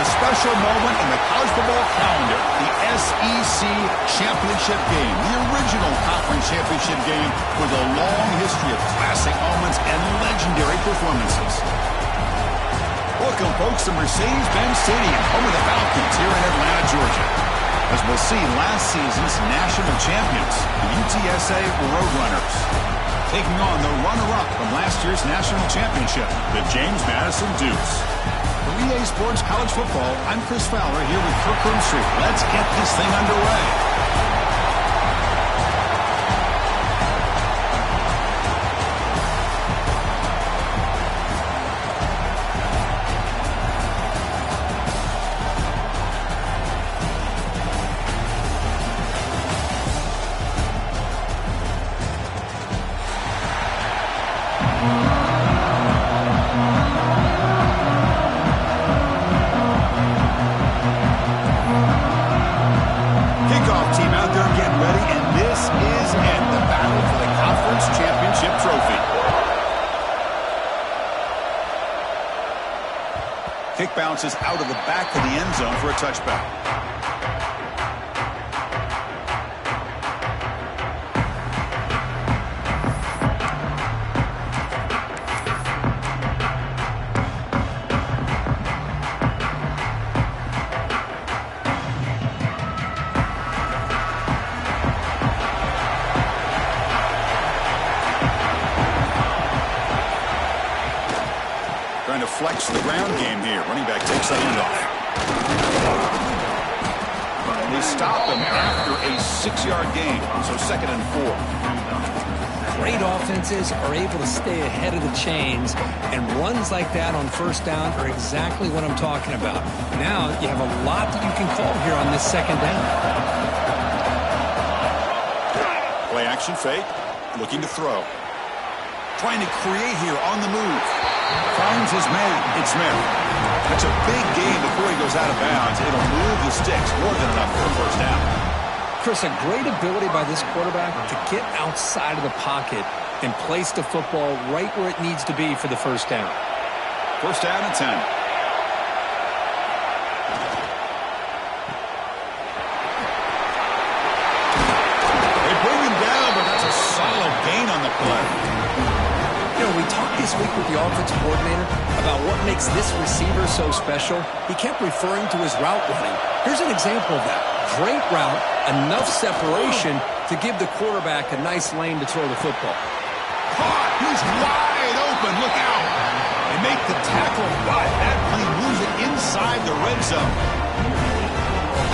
a special moment in the college football calendar, the SEC Championship game, the original conference championship game with a long history of classic moments and legendary performances. Welcome, folks, to Mercedes-Benz Stadium, home of the Falcons here in Atlanta, Georgia. As we'll see, last season's national champions, the UTSA Roadrunners, taking on the runner-up from last year's national championship, the James Madison Dukes. For EA Sports College Football, I'm Chris Fowler here with Kirk Street. Let's get this thing underway. Kick bounces out of the back of the end zone for a touchback. Trying to flex the ground game here. Running back takes the handoff. They stop him after a 6-yard gain, so 2nd and 4. Great offenses are able to stay ahead of the chains, and runs like that on first down are exactly what I'm talking about. Now you have a lot that you can call here on this 2nd down. Play action fake, looking to throw. Trying to create here on the move. Finds his man. It's Smith. That's a big gain before he goes out of bounds. It'll move the sticks more than enough for a first down. Chris, a great ability by this quarterback to get outside of the pocket and place the football right where it needs to be for the first down. First down and 10. They bring him down, but that's a solid gain on the play. You know, we talked this week with the offensive coordinator about what makes this receiver so special. He kept referring to his route running. Here's an example of that. Great route, enough separation to give the quarterback a nice lane to throw the football. Caught! He's wide open. Look out! They make the tackle, but that plane moves it inside the red zone.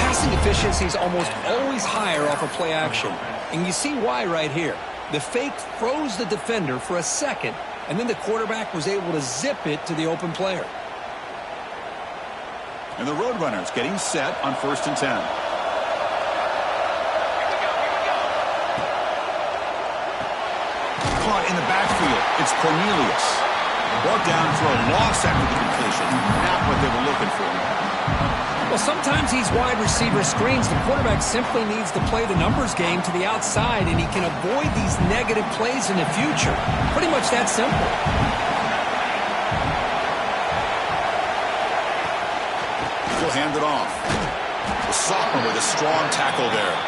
Passing efficiency is almost always higher off of play action. And you see why right here. The fake froze the defender for a second, and then the quarterback was able to zip it to the open player. And the Roadrunners getting set on 1st and 10. Caught in the backfield. It's Cornelius. Brought down for a loss after the completion. Not what they were looking for. Well, sometimes these wide receiver screens, the quarterback simply needs to play the numbers game to the outside, and he can avoid these negative plays in the future. Pretty much that simple. He'll hand it off. The sophomore with a strong tackle there.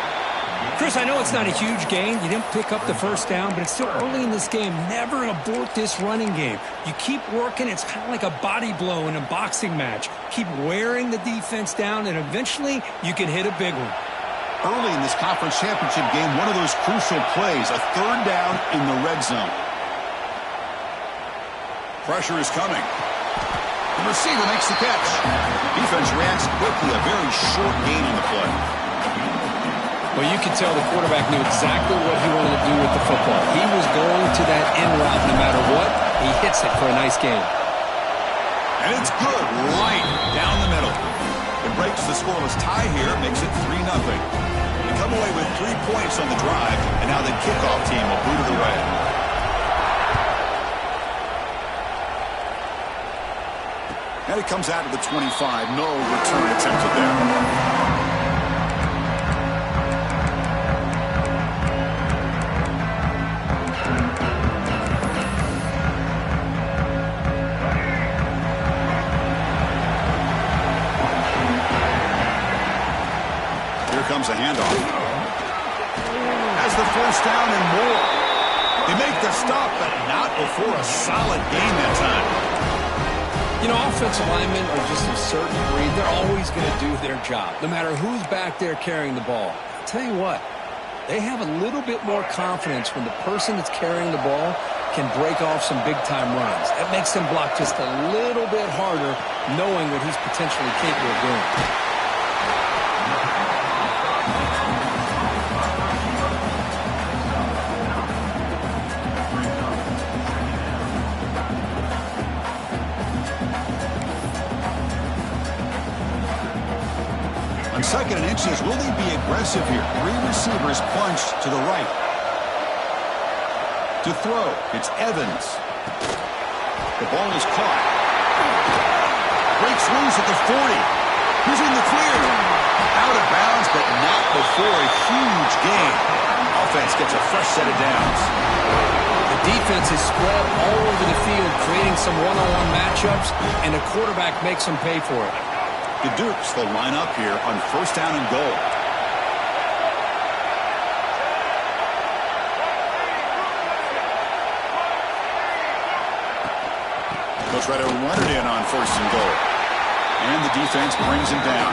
Chris, I know it's not a huge gain. You didn't pick up the first down, but it's still early in this game. Never abort this running game. You keep working. It's kind of like a body blow in a boxing match. Keep wearing the defense down, and eventually you can hit a big one. Early in this conference championship game, one of those crucial plays, a 3rd down in the red zone. Pressure is coming. The receiver makes the catch. Defense reacts quickly. A very short gain on the play. Well, you could tell the quarterback knew exactly what he wanted to do with the football. He was going to that end route no matter what. He hits it for a nice gain. And it's good right down the middle. It breaks the scoreless tie here, makes it 3-0. They come away with 3 points on the drive, and now the kickoff team will boot it away. And it comes out to the 25. No return attempted there. comes the handoff. Has the first down and more. They make the stop, but not before a solid gain that time. You know, offensive linemen are just a certain breed. They're always going to do their job, no matter who's back there carrying the ball. I'll tell you what, they have a little bit more confidence when the person that's carrying the ball can break off some big-time runs. That makes them block just a little bit harder, knowing what he's potentially capable of doing. On 2nd and inches, will they be aggressive here? 3 receivers bunched to the right. To throw, it's Evans. The ball is caught. Breaks loose at the 40. He's in the clear. Out of bounds, but not before a huge gain. Offense gets a fresh set of downs. The defense is spread all over the field, creating some one-on-one matchups, and the quarterback makes them pay for it. The Dukes will line up here on 1st down and goal. They'll try to run it in on 1st and goal. And the defense brings him down.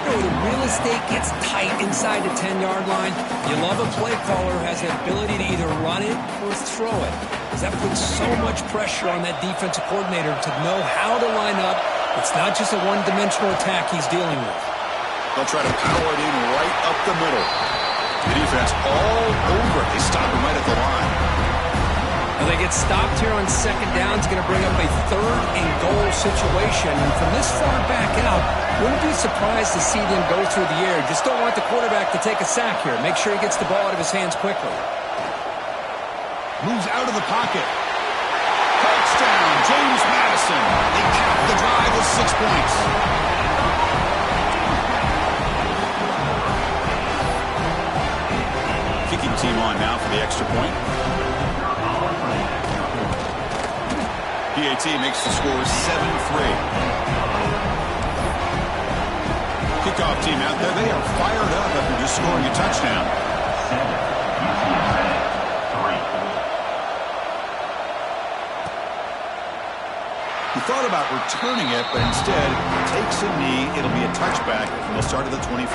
You know, the real estate gets tight inside the 10-yard line. You love a play caller who has the ability to either run it or throw it, because that puts so much pressure on that defensive coordinator to know how to line up. It's not just a one-dimensional attack he's dealing with. They'll try to power it in right up the middle. The defense all over it. They stop him right at the line. Now they get stopped here on 2nd down. It's going to bring up a 3rd and goal situation. And from this far back out, wouldn't be surprised to see them go through the air. Just don't want the quarterback to take a sack here. Make sure he gets the ball out of his hands quickly. Moves out of the pocket. Touchdown, James Madison. They cap the drive with 6 points. Kicking team on now for the extra point. PAT makes the score 7-3. Kickoff team out there. They are fired up after just scoring a touchdown. 7-3. He thought about returning it, but instead takes a knee. It'll be a touchback from the start of the 25.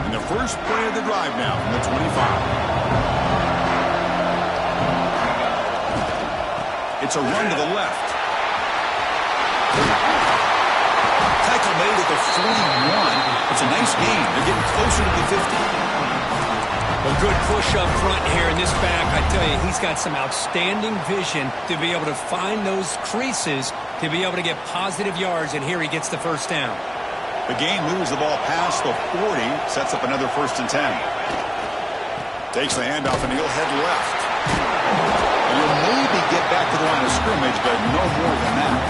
And the first play of the drive now from the 25. It's a run to the left. Tackle made at the 41. It's a nice gain. They're getting closer to the 50. A good push up front here in this back. I tell you, he's got some outstanding vision to be able to find those creases, to be able to get positive yards, and here he gets the first down. The gain moves the ball past the 40, sets up another 1st and 10. Takes the handoff, and he'll head left. And he'll maybe get back to the line of scrimmage, but no more than that.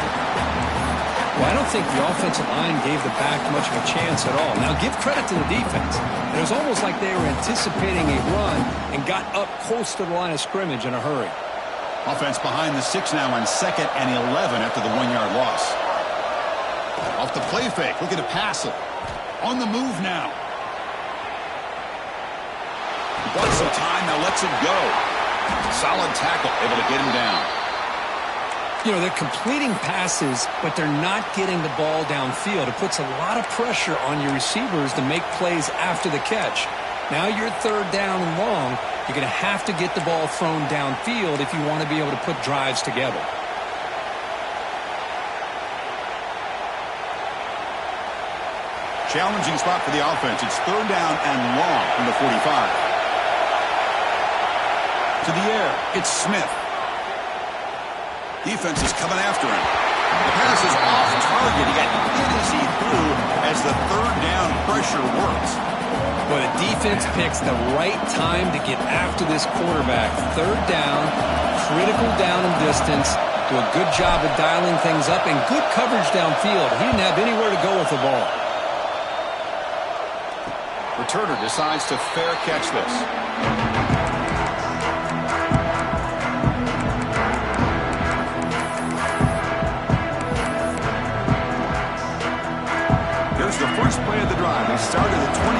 Well, I don't think the offensive line gave the back much of a chance at all. Now, give credit to the defense. It was almost like they were anticipating a run and got up close to the line of scrimmage in a hurry. Offense behind the 6 now on 2nd and 11 after the 1-yard loss. Off the play fake, looking to pass it. On the move now. He bought some time, now lets it go. Solid tackle, able to get him down. You know, they're completing passes, but they're not getting the ball downfield. It puts a lot of pressure on your receivers to make plays after the catch. Now you're 3rd down and long. You're going to have to get the ball thrown downfield if you want to be able to put drives together. Challenging spot for the offense. It's 3rd down and long from the 45. To the air, it's Smith. Defense is coming after him. The pass is off target. He got hit as he threw as the 3rd down pressure works. But the defense picks the right time to get after this quarterback. 3rd down, critical down and distance. Do a good job of dialing things up and good coverage downfield. He didn't have anywhere to go with the ball. Returner decides to fair catch this. drive. They started at 28.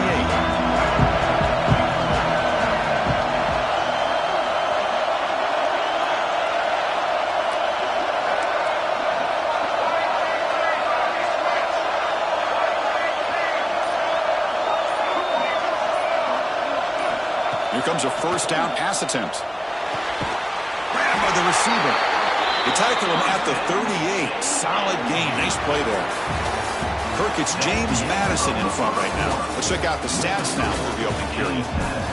Here comes a first down pass attempt. Grabbed by the receiver. They tackle him at the 38. Solid gain. Nice play there. Kirk, it's James Madison in front right now. Let's check out the stats now for the opening period.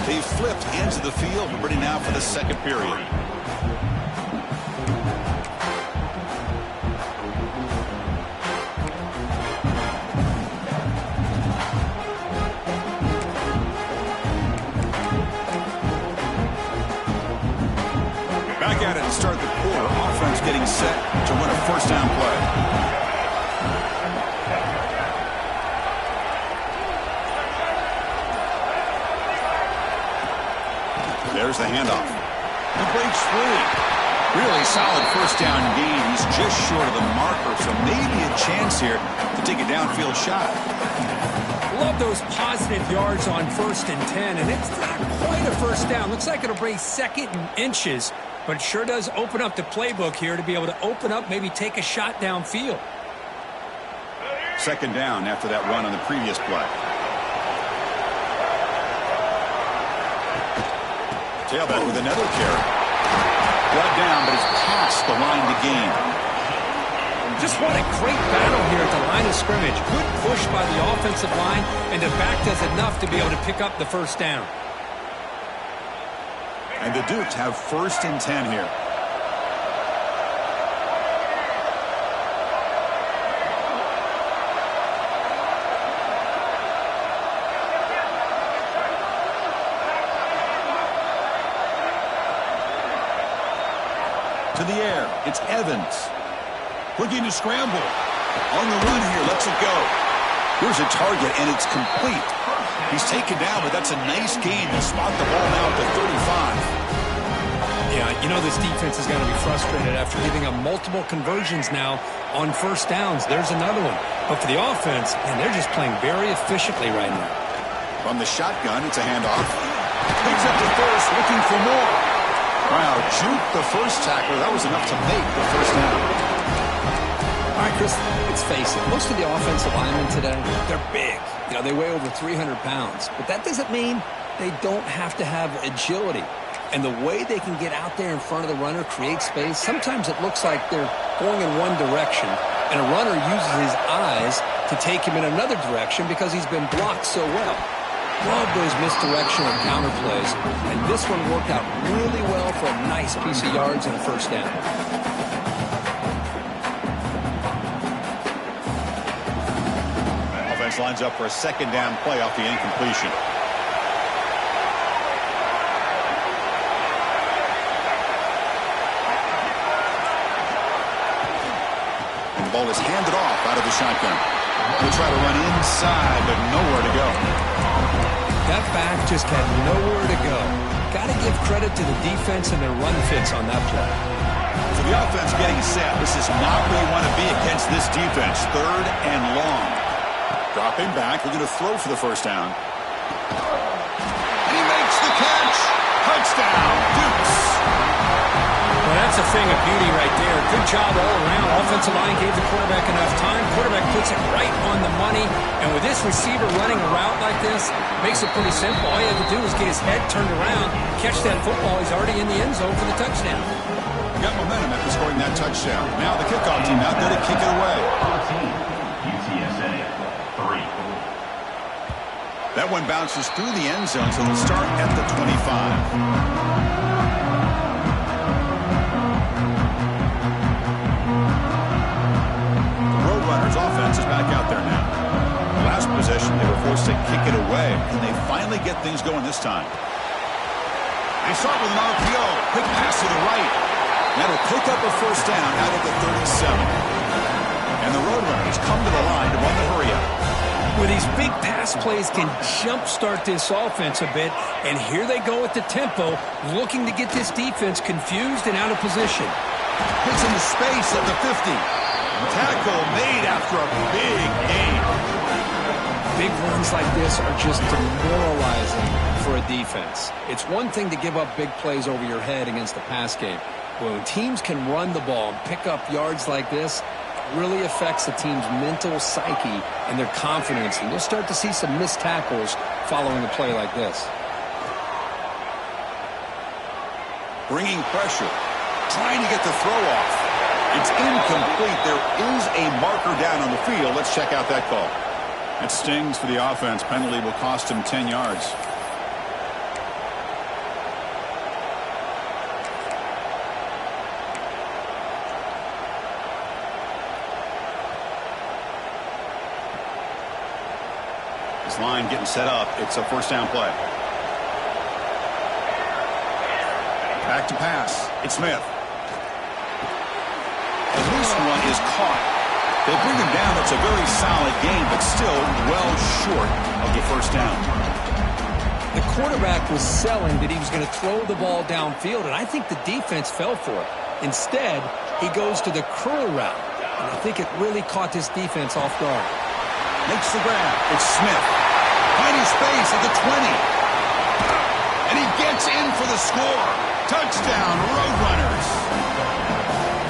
They flipped into the field, ready now for the second period. Back at it to start the quarter. Offense getting set to run a first down play. There's the handoff. He breaks free. Really solid first down gain. He's just short of the marker, so maybe a chance here to take a downfield shot. Love those positive yards on 1st and 10, and it's not quite a first down. Looks like it'll bring 2nd and inches, but it sure does open up the playbook here to be able to open up, maybe take a shot downfield. Second down after that run on the previous play. Tailback with another carry. Brought down, but it's past the line to gain. Just what a great battle here at the line of scrimmage. Good push by the offensive line, and the back does enough to be able to pick up the first down. And the Dukes have 1st and 10 here. To the air, it's Evans. Looking to scramble. On the run here, lets it go. Here's a target, and it's complete. He's taken down, but that's a nice gain. They'll spot the ball now at the 35. Yeah, you know this defense is going to be frustrated after giving up multiple conversions now on first downs. There's another one. But for the offense, and they're just playing very efficiently right now. From the shotgun, it's a handoff. Picks up the first, looking for more. Wow, juked the first tackler. That was enough to make the first down. All right, Chris, let's face it. Most of the offensive linemen today, they're big. You know, they weigh over 300 pounds. But that doesn't mean they don't have to have agility. And the way they can get out there in front of the runner, create space, sometimes it looks like they're going in one direction, and a runner uses his eyes to take him in another direction because he's been blocked so well. Love those misdirection and counter plays. And this one worked out really well for a nice piece of yards and a first down. Offense lines up for a second down play off the incompletion. And the ball is handed off out of the shotgun. They'll try to run inside, but nowhere to go. That back just had nowhere to go. Got to give credit to the defense and their run fits on that play. So the offense getting set. This is not where you want to be against this defense. 3rd and long. Dropping back. We're going to throw for the first down. And he makes the catch. Touchdown, Dukes. Well, that's a thing of beauty right there. Good job all around. Offensive line gave the quarterback enough time. Quarterback puts it right on the money. And with this receiver running a route like this, makes it pretty simple. All you have to do is get his head turned around, catch that football. He's already in the end zone for the touchdown. Got momentum after scoring that touchdown. Now the kickoff team out there to kick it away. UTSA 3. That one bounces through the end zone, so they'll start at the 25. Roadrunners offense is back out there now. Last possession, they were forced to kick it away, and they finally get things going this time. They start with an RPO. Quick pass to the right. That'll pick up a first down out of the 37. And the Roadrunners come to the line to run the hurry-up. Where these big pass plays can jumpstart this offense a bit, and here they go at the tempo, looking to get this defense confused and out of position. Hits into space at the 50. Tackle made after a big gain. Big runs like this are just demoralizing for a defense. It's one thing to give up big plays over your head against the pass game. When teams can run the ball and pick up yards like this, it really affects the team's mental psyche and their confidence. And you'll start to see some missed tackles following a play like this. Bringing pressure, trying to get the throw off. It's incomplete. There is a marker down on the field. Let's check out that call. That stings for the offense. Penalty will cost him 10 yards. This line getting set up. It's a first down play. Back to pass. It's Smith. And this one is caught. They bring him down. It's a very solid game, but still well short of the first down. The quarterback was selling that he was going to throw the ball downfield, and I think the defense fell for it. Instead, he goes to the curl route, and I think it really caught this defense off guard. Makes the grab. It's Smith. Finding space at the 20. And he gets in for the score. Touchdown, Roadrunners.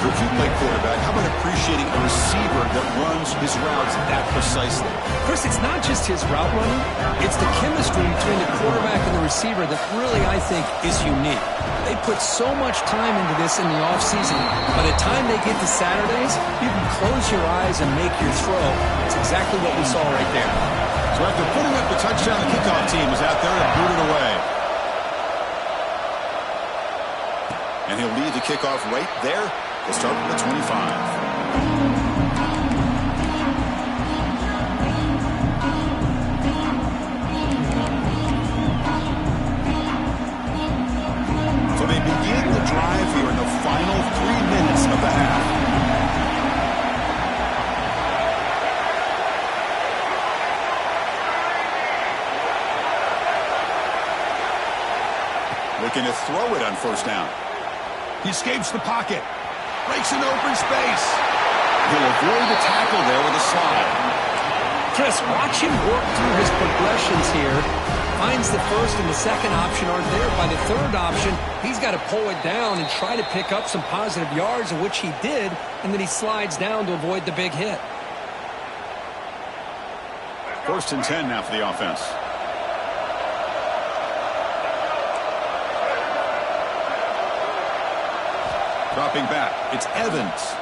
If you play quarterback, how about appreciating a receiver that runs his routes that precisely? Chris, it's not just his route running. It's the chemistry between the quarterback and the receiver that really, I think, is unique. They put so much time into this in the offseason. By the time they get to Saturdays, you can close your eyes and make your throw. It's exactly what we saw right there. So after putting up the touchdown, the kickoff team is out there to boot it away. And he'll lead the kickoff right there. They'll start with the 25. So they begin the drive here in the final 3 minutes of the half. Looking to throw it on first down. He escapes the pocket. Breaks an open space. He'll avoid the tackle there with a slide. Chris, watch him work through his progressions here. Finds the first and the second option aren't there. By the third option, he's got to pull it down and try to pick up some positive yards, of which he did, and then he slides down to avoid the big hit. First and 10 now for the offense. Dropping back, it's Evans.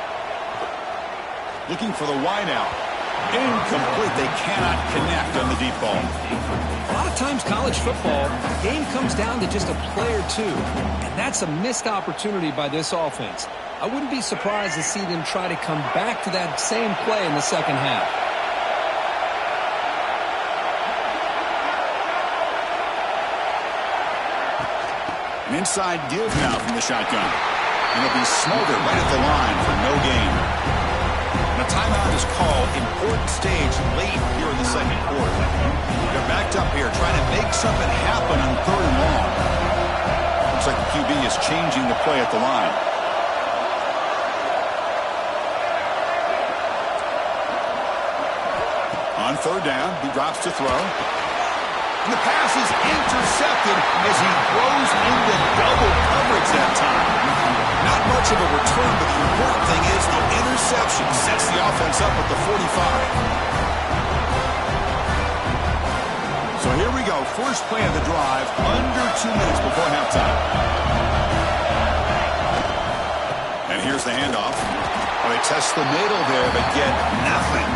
Looking for the wideout. Incomplete. They cannot connect on the deep ball. A lot of times college football, the game comes down to just a play or two, and that's a missed opportunity by this offense. I wouldn't be surprised to see them try to come back to that same play in the second half. An inside give now from the shotgun. And he'll be smothered right at the line for no gain. And a timeout is called. Important stage late here in the second quarter. They're backed up here trying to make something happen on third and long. Looks like the QB is changing the play at the line. On third down, he drops to throw. And the pass is intercepted as he throws into double coverage that time. Not much of a return, but the important thing is the interception sets the offense up at the 45. So here we go. First play of the drive, under 2 minutes before halftime. And here's the handoff. Well, they test the middle there, but get nothing.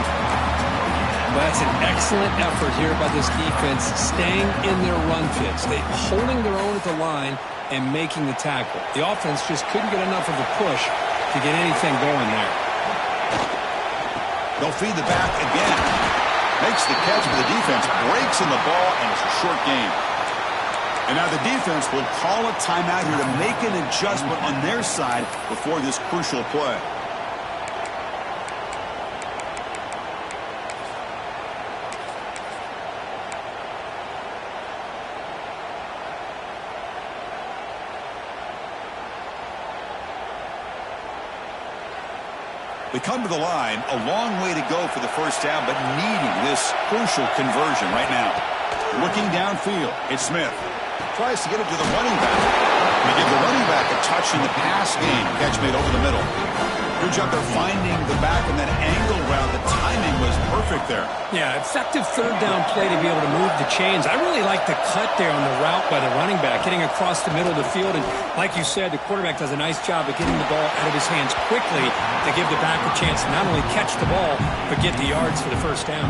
Well, that's an excellent effort here by this defense, staying in their run fits. They're holding their own at the line and making the tackle. The offense just couldn't get enough of a push to get anything going there. They'll feed the back again. Makes the catch, but the defense breaks in the ball, and it's a short game. And now the defense will call a timeout here to make an adjustment on their side before this crucial play. They come to the line, a long way to go for the first down, but needing this crucial conversion right now. Looking downfield, it's Smith. Tries to get it to the running back. They give the running back a touch in the pass game. Catch made over the middle. Good job there finding the back in that angle route. The timing was perfect there. Yeah, effective third down play to be able to move the chains. I really like the cut there on the route by the running back, getting across the middle of the field. And like you said, the quarterback does a nice job of getting the ball out of his hands quickly to give the back a chance to not only catch the ball, but get the yards for the first down.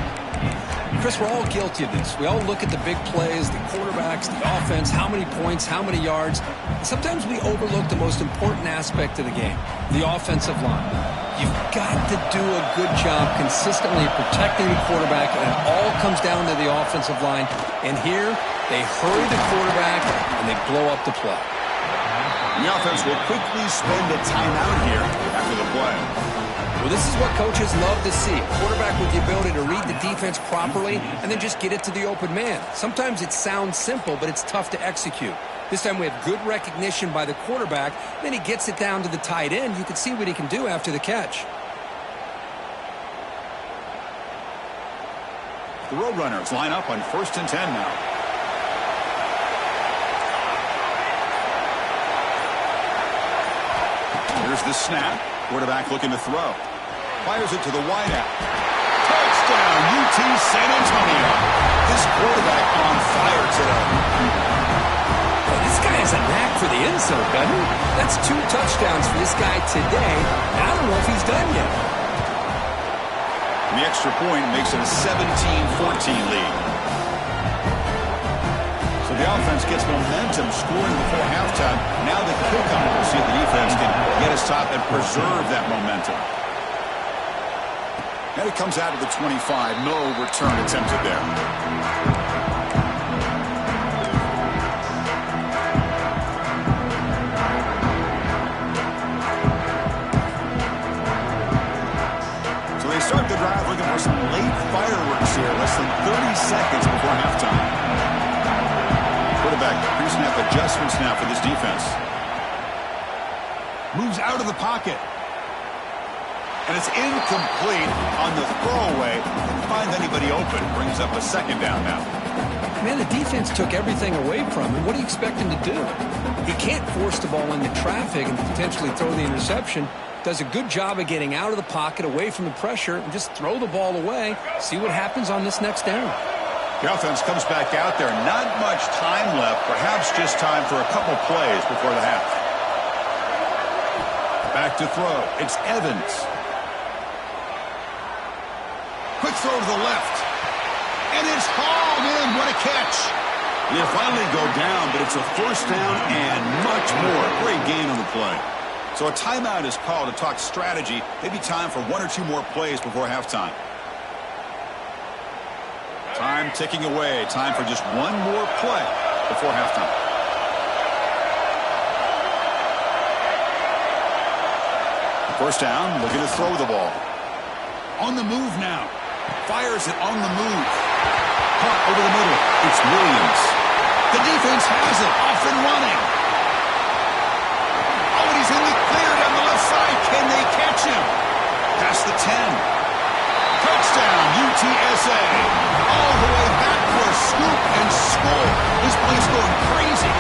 Chris, we're all guilty of this. We all look at the big plays, the quarterbacks, the offense, how many points, how many yards. Sometimes we overlook the most important aspect of the game, the offensive line. You've got to do a good job consistently protecting the quarterback, and it all comes down to the offensive line. And here, they hurry the quarterback, and they blow up the play. The offense will quickly spend a timeout here after the play. Well, this is what coaches love to see. A quarterback with the ability to read the defense properly and then just get it to the open man. Sometimes it sounds simple, but it's tough to execute. This time we have good recognition by the quarterback. Then he gets it down to the tight end. You can see what he can do after the catch. The Roadrunners line up on 1st and 10 now. Here's the snap. Quarterback looking to throw. Fires it to the wideout. Touchdown, UT San Antonio. This quarterback on fire today. Well, this guy has a knack for the end zone, doesn't he? That's 2 touchdowns for this guy today. I don't know if he's done yet. And the extra point makes it a 17-14 lead. So the offense gets momentum, scoring before halftime. Now the kickoff. We'll see if the defense can get his top and preserve that momentum. And it comes out of the 25. No return attempted there. So they start the drive looking for some late fireworks here. Less than 30 seconds before halftime. Quarterback pre-snap adjustments now for this defense. Moves out of the pocket. And it's incomplete on the throwaway. Didn't find anybody open. Brings up a second down now. Man, the defense took everything away from him. What do you expect him to do? He can't force the ball into traffic and potentially throw the interception. Does a good job of getting out of the pocket, away from the pressure, and just throw the ball away. See what happens on this next down. The offense comes back out there. Not much time left. Perhaps just time for a couple plays before the half. Back to throw. It's Evans. Quick throw to the left. And it's hauled in. What a catch. They finally go down, but it's a first down and much more. Great gain on the play. So a timeout is called to talk strategy. Maybe time for 1 or 2 more plays before halftime. Time ticking away. Time for just 1 more play before halftime. First down, looking to throw the ball. On the move now. Fires it on the move. Caught over the middle. It's Williams. The defense has it. Off and running. Oh, and he's in the clear down the left side. Can they catch him? Past the 10. Touchdown, UTSA. All the way back for a scoop and score. This place going crazy.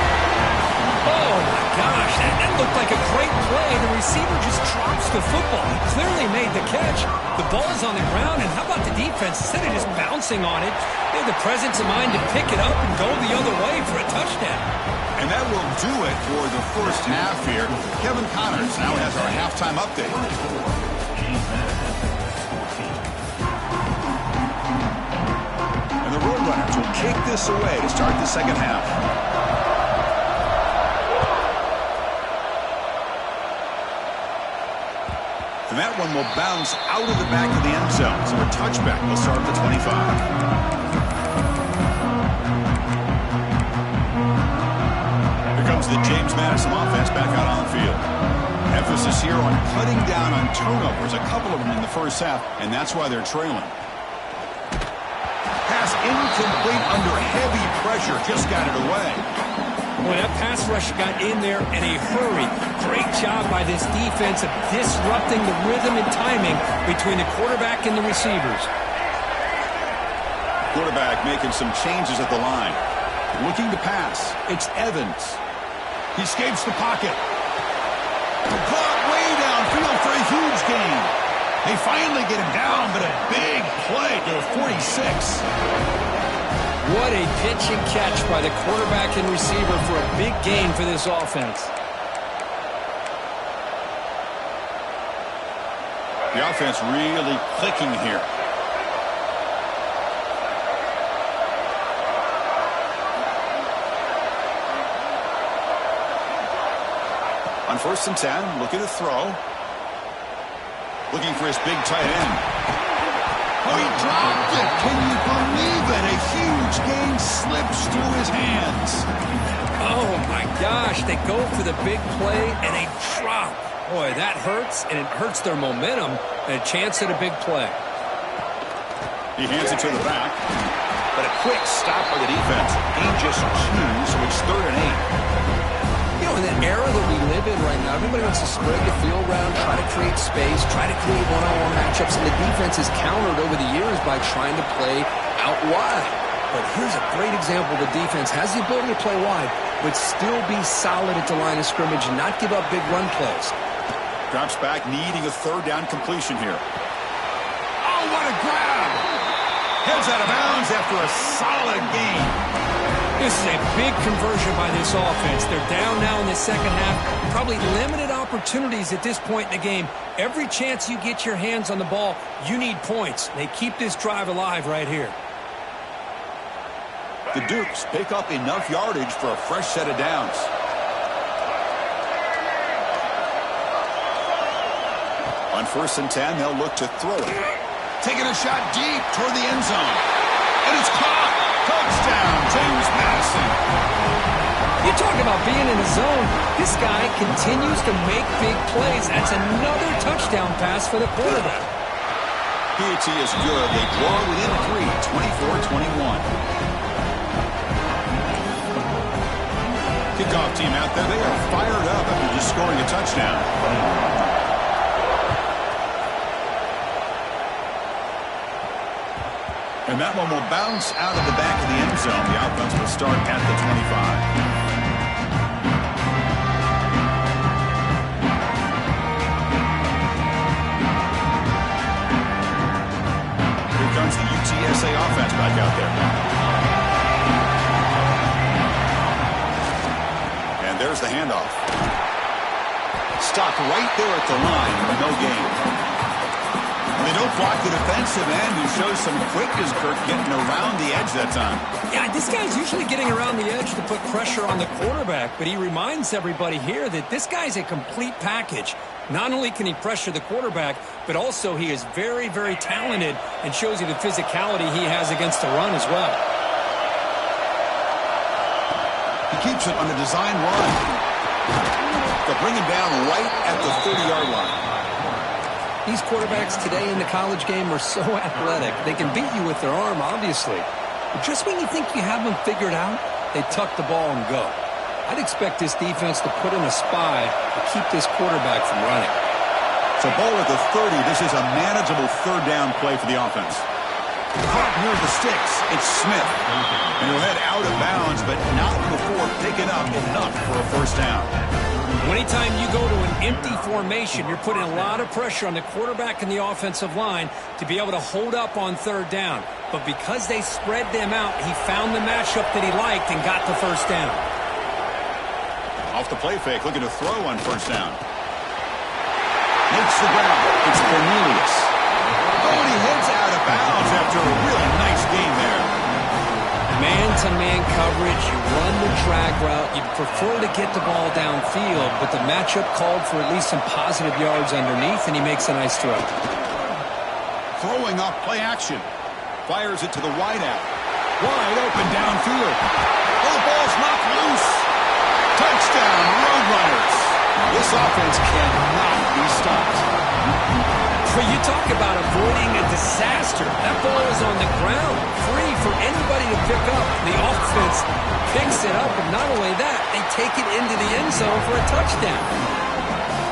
Oh, my gosh. That looked like a great play. The receiver just drops the football. He clearly made the catch. The ball's on the ground, and how about the defense? Instead of just bouncing on it, they had the presence of mind to pick it up and go the other way for a touchdown. And that will do it for the first half here. Kevin Connors now has our halftime update. And the Roadrunners will kick this away to start the second half. And that one will bounce out of the back of the end zone. So a touchback will start at the 25. Here comes the James Madison offense back out on the field. Emphasis here on cutting down on turnovers, a couple of them in the first half, and that's why they're trailing. Pass incomplete under heavy pressure, just got it away. Boy, that pass rush got in there in a hurry. Great job by this defense of disrupting the rhythm and timing between the quarterback and the receivers. Quarterback making some changes at the line. Looking to pass. It's Evans. He escapes the pocket. Caught way downfield for a huge gain. They finally get him down, but a big play to the 46. What a pitch and catch by the quarterback and receiver for a big gain for this offense. The offense really clicking here. On 1st and 10, looking to throw. Looking for his big tight end. Oh, he dropped it. Can you believe it? A huge gain slips through his hands. Oh, my gosh. They go for the big play, and they drop. Boy, that hurts, and it hurts their momentum and a chance at a big play. He hands it to the back. But a quick stop by the defense. He just chews, so it's 3rd and 8. You know, in the era that we live in right now, everybody wants to spread the field around, try to create space, try to create one-on-one matchups, and the defense has countered over the years by trying to play out wide. But here's a great example. The defense has the ability to play wide, but still be solid at the line of scrimmage and not give up big run plays. Drops back, needing a 3rd down completion here. Oh, what a grab! Heads out of bounds after a solid gain. This is a big conversion by this offense. They're down now in the second half. Probably limited opportunities at this point in the game. Every chance you get your hands on the ball, you need points. They keep this drive alive right here. The Dukes pick up enough yardage for a fresh set of downs. On 1st and 10, they'll look to throw it. Taking a shot deep toward the end zone. And it's caught. Touchdown, James Madison. You talk about being in the zone. This guy continues to make big plays. That's another touchdown pass for the quarterback. PAT is good. They draw within 3, 24-21. Kickoff team out there. They are fired up after just scoring a touchdown. And that one will bounce out of the back of the end zone. The offense will start at the 25. Here comes the UTSA offense back out there. And there's the handoff. Stopped right there at the line with no gain. They don't block the defensive end, who shows some quickness, Kirk, getting around the edge that time. Yeah, this guy's usually getting around the edge to put pressure on the quarterback, but he reminds everybody here that this guy's a complete package. Not only can he pressure the quarterback, but also he is very, very talented and shows you the physicality he has against the run as well. He keeps it on the design run. They'll bring him down right at the 30-yard line. These quarterbacks today in the college game are so athletic. They can beat you with their arm, obviously. But just when you think you have them figured out, they tuck the ball and go. I'd expect this defense to put in a spy to keep this quarterback from running. So ball at the 30. This is a manageable 3rd down play for the offense. Caught near the sticks. It's Smith. And he'll head out of bounds, but not before picking up enough for a 1st down. Anytime you go to an empty formation, you're putting a lot of pressure on the quarterback and the offensive line to be able to hold up on 3rd down. But because they spread them out, he found the matchup that he liked and got the 1st down. Off the play fake, looking to throw on 1st down. Makes the ground. It's Cornelius. Oh, and he heads out of bounds after a really nice game there. Man-to-man coverage, you run the drag route, you prefer to get the ball downfield, but the matchup called for at least some positive yards underneath, and he makes a nice throw. Throwing off play action. Fires it to the wideout. Wide open downfield. Oh, the ball's knocked loose. Touchdown, Roadrunners. This offense cannot be stopped. Well, you talk about avoiding a disaster. That ball is on the ground, free for anybody to pick up. The offense picks it up, and not only that, they take it into the end zone for a touchdown.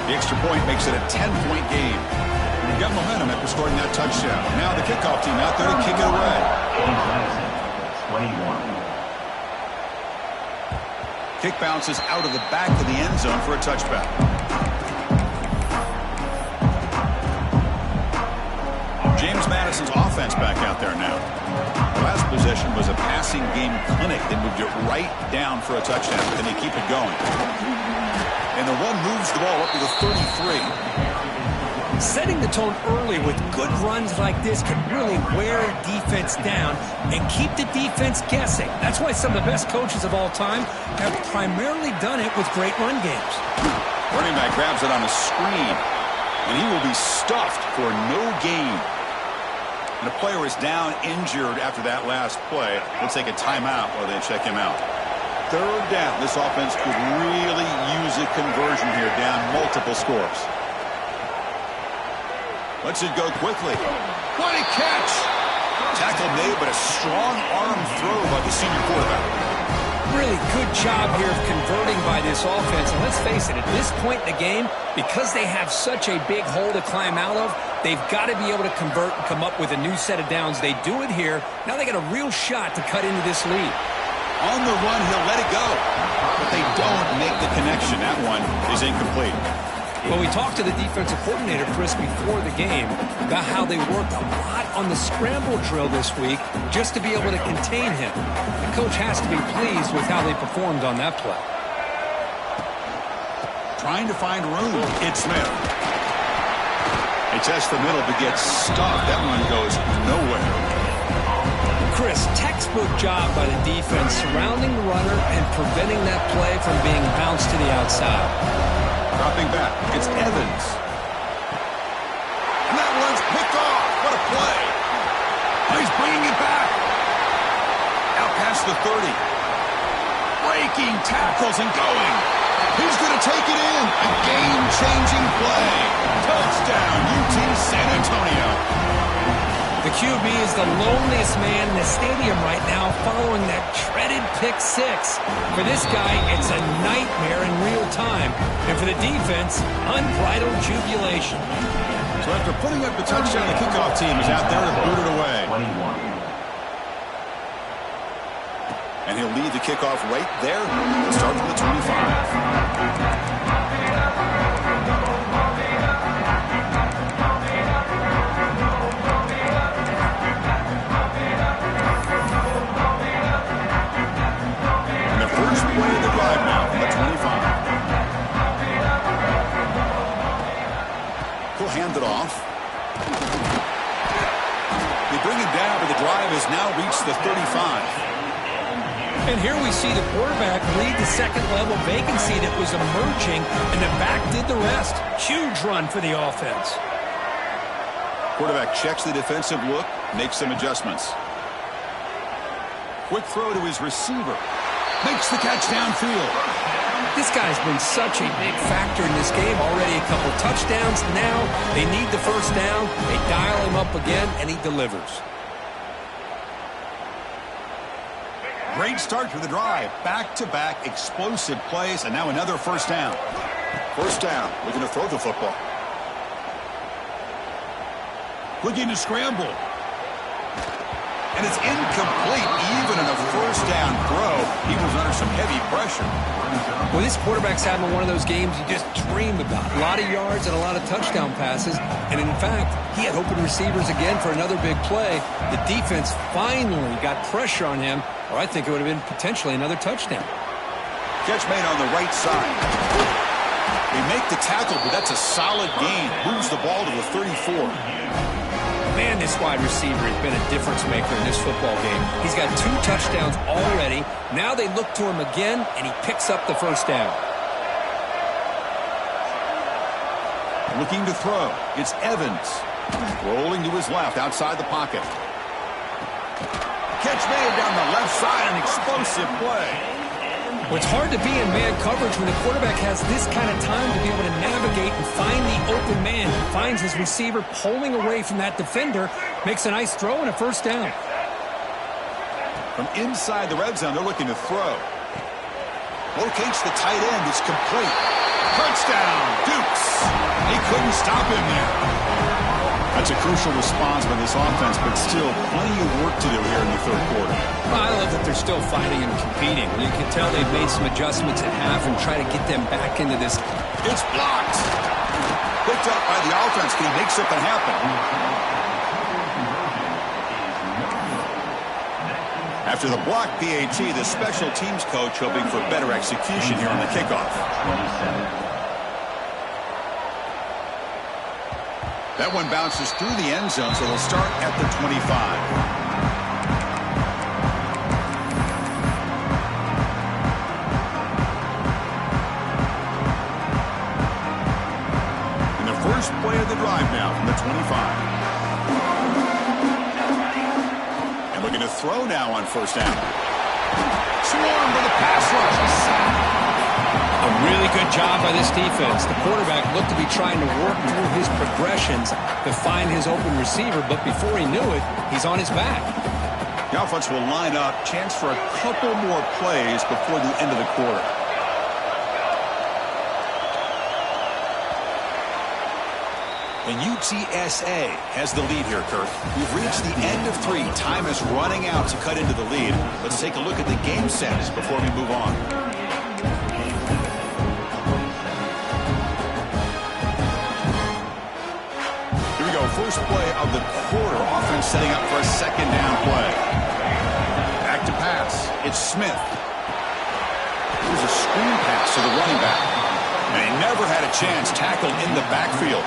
The extra point makes it a 10-point game. You've got momentum after scoring that touchdown. Now the kickoff team out there to kick it away. 21. Kick bounces out of the back of the end zone for a touchback. James Madison's offense back out there now. The last possession was a passing game clinic. They moved it right down for a touchdown, but then they keep it going. And the run moves the ball up to the 33. Setting the tone early with good runs like this can really wear a defense down and keep the defense guessing. That's why some of the best coaches of all time have primarily done it with great run games. Running back grabs it on a screen, and he will be stuffed for no gain. And the player is down injured after that last play. Let's take a timeout while they check him out. Third down. This offense could really use a conversion here, down multiple scores. Lets it go quickly. What a catch! Tackle made, but a strong arm throw by the senior quarterback. Really good job here of converting by this offense. And let's face it, at this point in the game, because they have such a big hole to climb out of, they've got to be able to convert and come up with a new set of downs. They do it here. Now they got a real shot to cut into this lead. On the run, he'll let it go. But they don't make the connection. That one is incomplete. Well, we talked to the defensive coordinator, Chris, before the game about how they worked a lot on the scramble drill this week just to be able to contain him. The coach has to be pleased with how they performed on that play. Trying to find room. It's Smith. They test the middle but get stuffed. That one goes nowhere. Chris, textbook job by the defense surrounding the runner and preventing that play from being bounced to the outside. Dropping back, it's Evans. And that one's picked off. What a play. Oh, he's bringing it back. Out past the 30. Breaking tackles and going. He's going to take it in. A game-changing play. Touchdown, UT San Antonio. The QB is the loneliest man in the stadium right now following that dreaded pick six. For this guy, it's a nightmare in real time. And for the defense, unbridled jubilation. So after putting up the touchdown, the kickoff team is out there to boot it away. 21. And he'll lead the kickoff right there. He'll start from the 25. Hand it off. They bring him down, but the drive has now reached the 35. And here we see the quarterback lead the second level vacancy that was emerging, and the back did the rest. Huge run for the offense. Quarterback checks the defensive look, makes some adjustments. Quick throw to his receiver. Makes the catch downfield. This guy's been such a big factor in this game. Already a couple touchdowns. Now they need the first down. They dial him up again, and he delivers. Great start to the drive. Back-to-back explosive plays, and now another first down. First down. Looking to throw the football. Looking to scramble. And it's incomplete. Even in a first down throw, he was under some heavy pressure. Well, this quarterback's having one of those games you just dream about. A lot of yards and a lot of touchdown passes. And in fact, he had open receivers again for another big play. The defense finally got pressure on him, or I think it would have been potentially another touchdown. Catch made on the right side. They make the tackle, but that's a solid gain. Moves the ball to the 34. Man, this wide receiver has been a difference maker in this football game. He's got 2 touchdowns already. Now they look to him again, and he picks up the first down. Looking to throw. It's Evans. Rolling to his left, outside the pocket. Catch made down the left side, an explosive play. Well, it's hard to be in man coverage when the quarterback has this kind of time to be able to navigate and find the open man. He finds his receiver pulling away from that defender, makes a nice throw and a first down. From inside the red zone, they're looking to throw. Locates the tight end. It's complete. Touchdown, Dukes. They couldn't stop him there. That's a crucial response by this offense, but still plenty of work to do here in the third quarter. Well, I love that they're still fighting and competing. You can tell they've made some adjustments at half and try to get them back into this. It's blocked. Picked up by the offense. Can he make something happen? After the block PAT, the special teams coach hoping for better execution here on the kickoff. 27. That one bounces through the end zone, so they'll start at the 25. And the first play of the drive now from the 25. And looking to throw now on first down. Swarm with a pass rush. A really good job by this defense. The quarterback looked to be trying to work through his progressions to find his open receiver, but before he knew it, he's on his back. The offense will line up. Chance for a couple more plays before the end of the quarter. And UTSA has the lead here, Kirk. We've reached the end of 3. Time is running out to cut into the lead. Let's take a look at the game status before we move on. First play of the quarter. Offense setting up for a second down play. Back to pass. It's Smith. Here's a screen pass to the running back. And he never had a chance. Tackled in the backfield.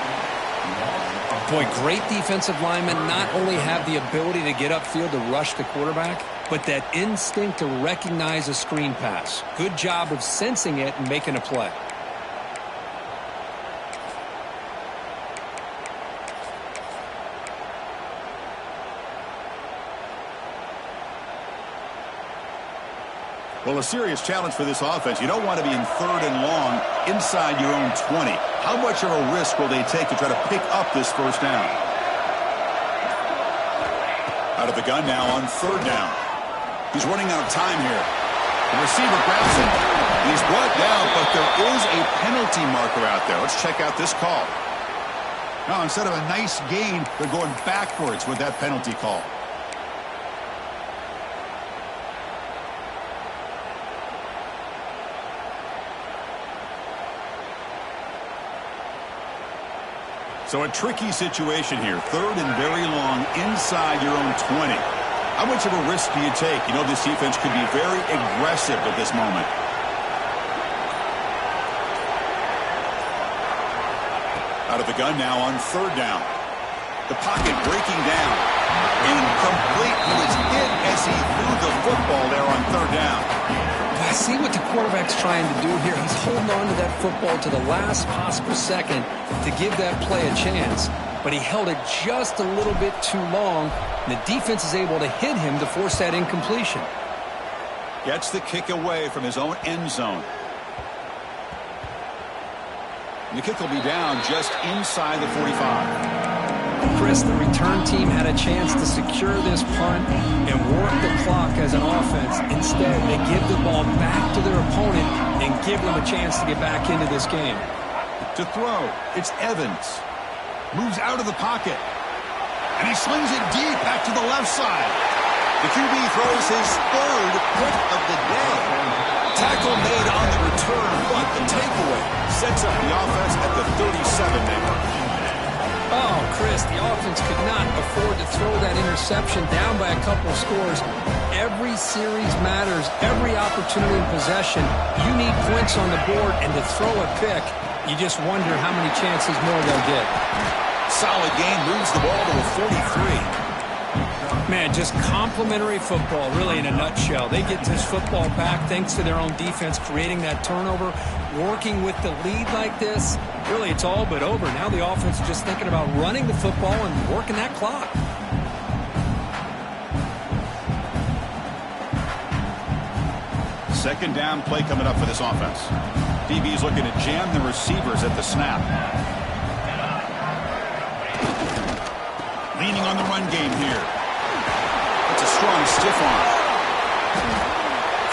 Boy, great defensive linemen not only have the ability to get upfield to rush the quarterback, but that instinct to recognize a screen pass. Good job of sensing it and making a play. Well, a serious challenge for this offense. You don't want to be in third and long inside your own 20. How much of a risk will they take to try to pick up this first down? Out of the gun now on third down. He's running out of time here. The receiver grabs him. He's brought down, but there is a penalty marker out there. Let's check out this call. Now, instead of a nice gain, they're going backwards with that penalty call. So a tricky situation here. Third and very long inside your own 20. How much of a risk do you take? You know this defense could be very aggressive at this moment. Out of the gun now on third down. The pocket breaking down. Incomplete. He was hit as he threw the football there on third down. I see what the quarterback's trying to do here. He's holding on to that football to the last possible second to give that play a chance. But he held it just a little bit too long. And the defense is able to hit him to force that incompletion. Gets the kick away from his own end zone. And the kick will be down just inside the 45. Chris, the return team had a chance to secure this punt and work the clock as an offense. Instead, they give the ball back to their opponent and give them a chance to get back into this game. To throw, it's Evans. Moves out of the pocket. And he slings it deep back to the left side. The QB throws his third pick of the day. Tackle made on the return, but the takeaway sets up the offense at the 37 now. Oh, Chris, the offense could not afford to throw that interception down by a couple of scores. Every series matters. Every opportunity in possession, you need points on the board, and to throw a pick, you just wonder how many chances more they'll get. Solid game, moves the ball to a 43. Man, just complimentary football, really, in a nutshell. They get this football back thanks to their own defense, creating that turnover, working with the lead like this. Really, it's all but over. Now the offense is just thinking about running the football and working that clock. Second down play coming up for this offense. DB's looking to jam the receivers at the snap. Leaning on the run game here. It's a strong stiff arm.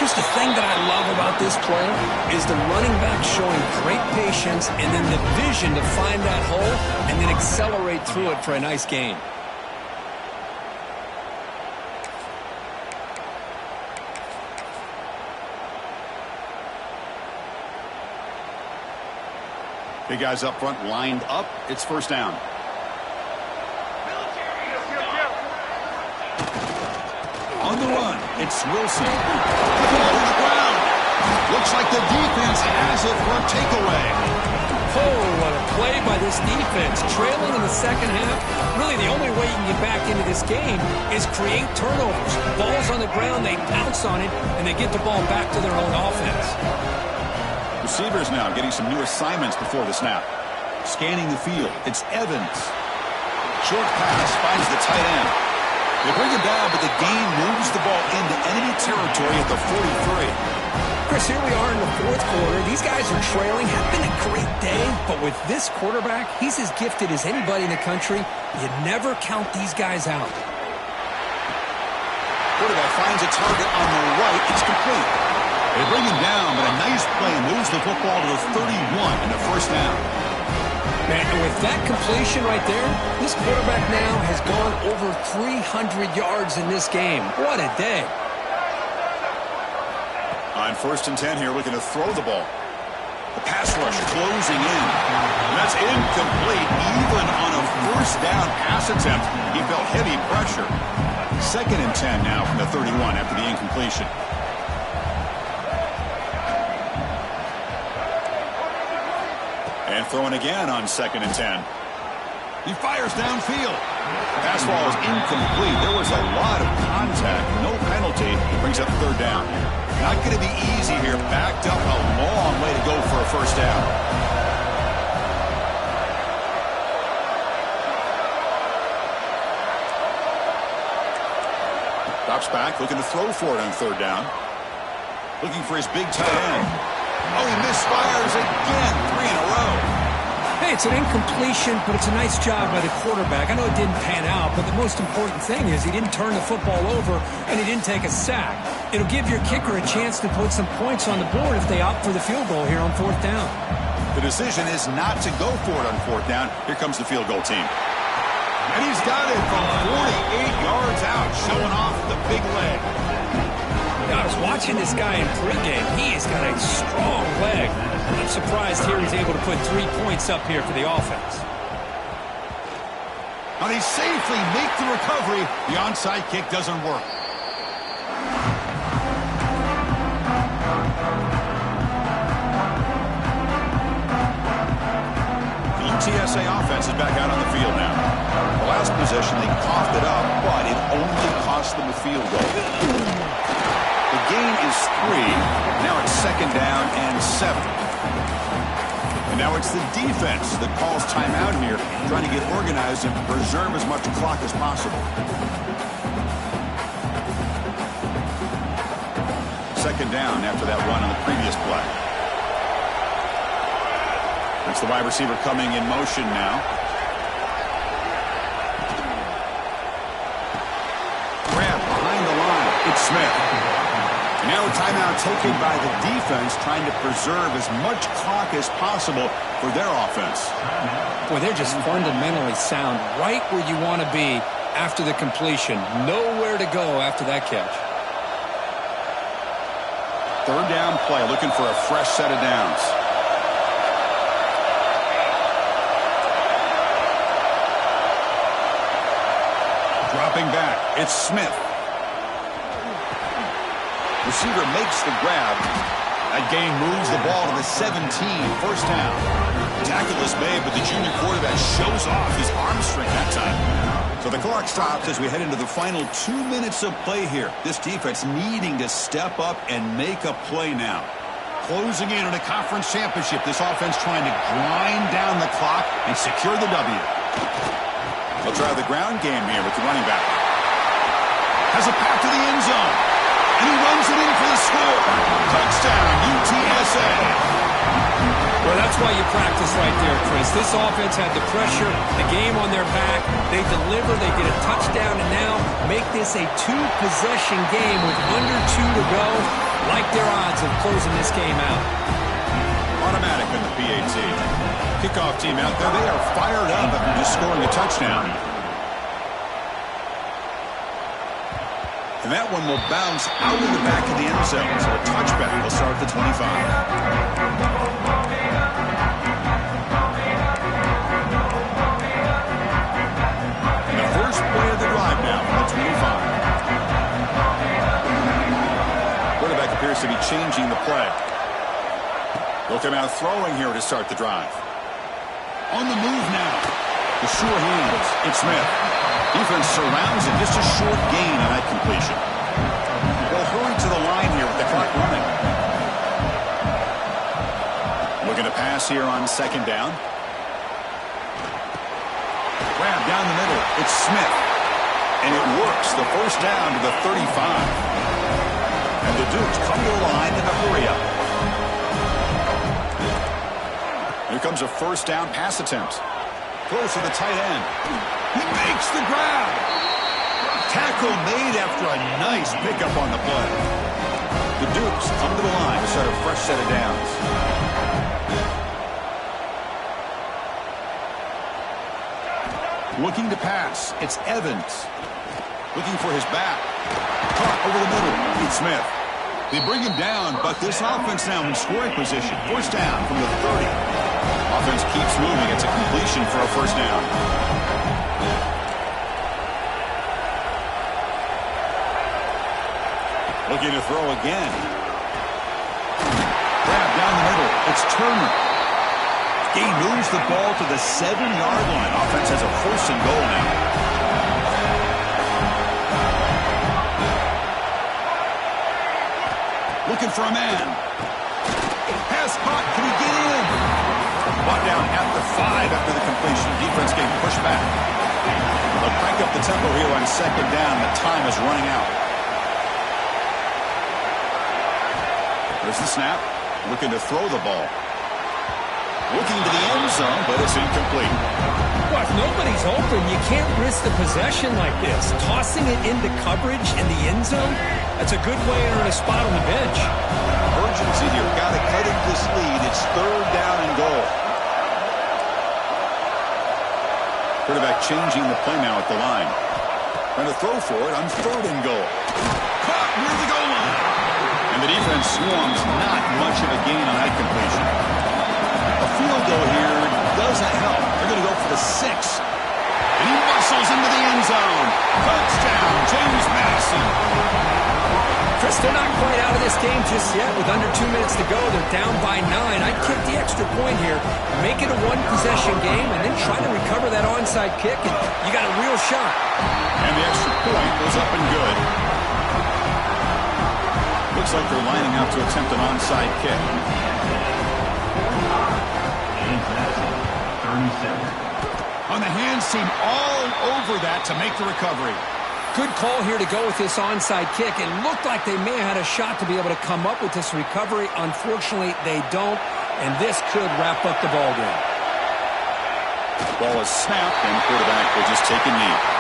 Here's the thing that I love about this play is the running back showing great patience and then the vision to find that hole and then accelerate through it for a nice gain. Big guys up front lined up. It's first down. On the run, it's Wilson. The ball to the ground. Looks like the defense has it for a takeaway. Oh, what a play by this defense. Trailing in the second half, really the only way you can get back into this game is create turnovers. Ball's on the ground, they pounce on it, and they get the ball back to their own offense. Receivers now getting some new assignments before the snap. Scanning the field, it's Evans. Short pass finds the tight end. They bring it down, but the game moves the ball into enemy territory at the 43. Chris, here we are in the fourth quarter. These guys are trailing. Have been a great day, but with this quarterback, he's as gifted as anybody in the country. You never count these guys out. Quarterback finds a target on the right. It's complete. They bring him down, but a nice play moves the football to the 31 and a first down. Man, and with that completion right there, this quarterback now has gone over 300 yards in this game. What a day. On first and 10 here, looking to throw the ball. The pass rush closing in. And that's incomplete. Even on a first down pass attempt, he felt heavy pressure. Second and 10 now from the 31 after the incompletion. And throwing again on second and 10. He fires downfield. Pass ball is incomplete. There was a lot of contact. No penalty. Brings up third down. Not going to be easy here. Backed up a long way to go for a first down. Drops back, looking to throw for it on third down. Looking for his big tight end. Oh, he misfires again. 3 in a row. Hey, it's an incompletion, but it's a nice job by the quarterback. I know it didn't pan out, but the most important thing is he didn't turn the football over and he didn't take a sack. It'll give your kicker a chance to put some points on the board if they opt for the field goal here on fourth down. The decision is not to go for it on fourth down. Here comes the field goal team. And he's got it from 48 yards out, showing off the big leg. I was watching this guy in pregame. He has got a strong leg. I'm surprised here he's able to put 3 points up here for the offense. Now they safely make the recovery. The onside kick doesn't work. The UTSA offense is back out on the field now. The last possession, they coughed it up, but it only cost them a field goal. The gain is 3. Now it's second down and 7. And now it's the defense that calls timeout here, trying to get organized and preserve as much clock as possible. Second down after that run on the previous play. That's the wide receiver coming in motion now. Grab behind the line. It's Smith. And now a timeout taken by the defense, trying to preserve as much clock as possible for their offense. Boy, they're just fundamentally sound, right where you want to be after the completion. Nowhere to go after that catch. Third down play, looking for a fresh set of downs. Dropping back, it's Smith. Receiver makes the grab. That gain moves the ball to the 17, first down. Tackle is made, but the junior quarterback shows off his arm strength that time. So the clock stops as we head into the final 2 minutes of play here. This defense needing to step up and make a play now. Closing in on a conference championship, this offense trying to grind down the clock and secure the W. They'll try the ground game here with the running back. Has a path to the end zone. And he runs it in for the score. Touchdown, UTSA. Well, that's why you practice right there, Chris. This offense had the pressure, the game on their back. They deliver, they get a touchdown, and now make this a 2-possession game with under 2 to go. like their odds of closing this game out. Automatic in the PAT. Kickoff team out there, they are fired up after just scoring a touchdown. And that one will bounce out of the back of the end zone. So a touchback will start at the 25. And the first play of the drive now from the 25. Quarterback appears to be changing the play. They'll come out throwing here to start the drive. On the move now. The sure hands. It's Smith. Defense surrounds him. Just a short gain on that completion. They'll hurry to the line here with the clock running. Looking to pass here on second down. Grab down the middle. It's Smith. And it works. The first down to the 35. And the Dukes come to the line in a hurry up. Here comes a first down pass attempt. Close to the tight end. He makes the grab. Tackle made after a nice pickup on the play. The Dukes come to the line to start a fresh set of downs. Looking to pass. It's Evans. Looking for his back. Caught over the middle. It's Smith. They bring him down, but this offense now in scoring position. First down from the 30. Offense keeps moving. It's a completion for a first down. Looking to throw again. Grab down the middle. It's Turner. He moves the ball to the 7-yard line. Offense has a first and goal now. Looking for a man. Pass caught. Can he get in? Brought down at the 5 after the completion. Defense getting pushed back. They'll crank up the tempo here on second down. The time is running out. There's the snap. Looking to throw the ball. Looking to the end zone, but it's incomplete. Well, if nobody's open, you can't risk the possession like this. Tossing it into coverage in the end zone, that's a good way to earn a spot on the bench. Urgency here. Got to cut into this lead. It's third down and goal. Quarterback changing the play now at the line. Trying to throw for it on third and goal. Caught near the goal line. And the defense swarms. Not much of a gain on that completion. A field goal here doesn't help. They're going to go for the 6. And he muscles into the end zone. Touchdown, James Madison. Chris, they're not quite out of this game just yet. With under 2 minutes to go, they're down by 9. I'd kick the extra point here, make it a one-possession game, and then try to recover that onside kick, and you got a real shot. And the extra point goes up and good. Looks like they're lining up to attempt an onside kick. James Madison, 37. On the hands team all over that to make the recovery. Good call here to go with this onside kick. It looked like they may have had a shot to be able to come up with this recovery. Unfortunately, they don't, and this could wrap up the ball game. Ball is snapped, and the quarterback will just take a knee.